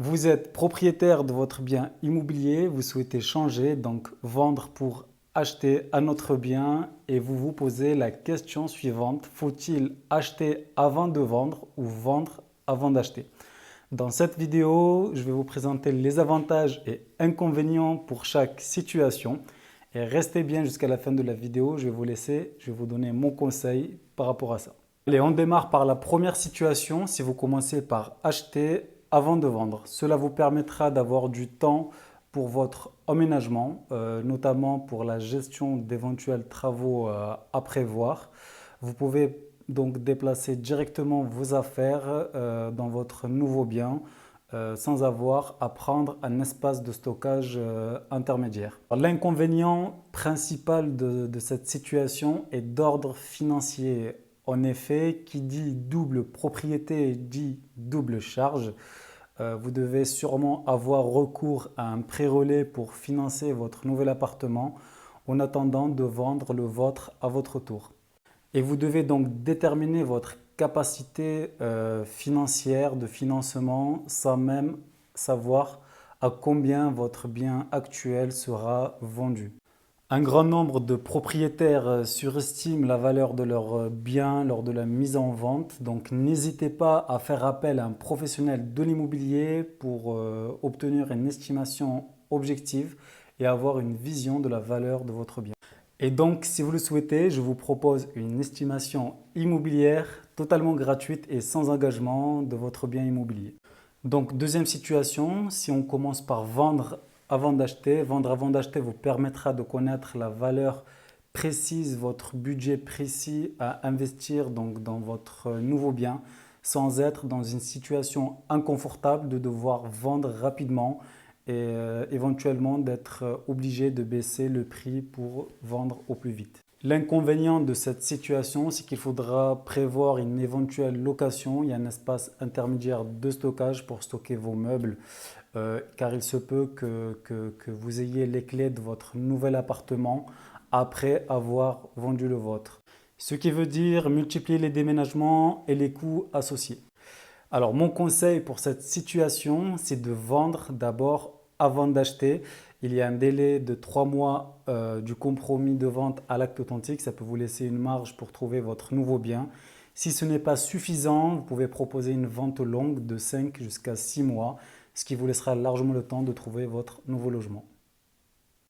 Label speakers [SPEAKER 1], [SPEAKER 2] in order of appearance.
[SPEAKER 1] Vous êtes propriétaire de votre bien immobilier, vous souhaitez changer, donc vendre pour acheter un autre bien et vous vous posez la question suivante, faut-il acheter avant de vendre ou vendre avant d'acheter? Dans cette vidéo, je vais vous présenter les avantages et inconvénients pour chaque situation. Et restez bien jusqu'à la fin de la vidéo, je vais vous donner mon conseil par rapport à ça. Allez, on démarre par la première situation, si vous commencez par acheter avant de vendre. Cela vous permettra d'avoir du temps pour votre emménagement, notamment pour la gestion d'éventuels travaux à prévoir. Vous pouvez donc déplacer directement vos affaires dans votre nouveau bien sans avoir à prendre un espace de stockage intermédiaire. L'inconvénient principal de cette situation est d'ordre financier. En effet, qui dit double propriété dit double charge. Vous devez sûrement avoir recours à un prêt-relais pour financer votre nouvel appartement en attendant de vendre le vôtre à votre tour. Et vous devez donc déterminer votre capacité financière de financement sans même savoir à combien votre bien actuel sera vendu. Un grand nombre de propriétaires surestiment la valeur de leurs biens lors de la mise en vente. Donc n'hésitez pas à faire appel à un professionnel de l'immobilier pour obtenir une estimation objective et avoir une vision de la valeur de votre bien. Et donc, si vous le souhaitez, je vous propose une estimation immobilière totalement gratuite et sans engagement de votre bien immobilier. Donc, deuxième situation, si on commence par vendre avant d'acheter vous permettra de connaître la valeur précise, votre budget précis à investir donc dans votre nouveau bien sans être dans une situation inconfortable de devoir vendre rapidement et éventuellement d'être obligé de baisser le prix pour vendre au plus vite. L'inconvénient de cette situation, c'est qu'il faudra prévoir une éventuelle location. Il y a un espace intermédiaire de stockage pour stocker vos meubles, car il se peut que vous ayez les clés de votre nouvel appartement après avoir vendu le vôtre. Ce qui veut dire multiplier les déménagements et les coûts associés. Alors, mon conseil pour cette situation, c'est de vendre d'abord avant d'acheter. Il y a un délai de 3 mois du compromis de vente à l'acte authentique. Ça peut vous laisser une marge pour trouver votre nouveau bien. Si ce n'est pas suffisant, vous pouvez proposer une vente longue de 5 jusqu'à 6 mois, ce qui vous laissera largement le temps de trouver votre nouveau logement.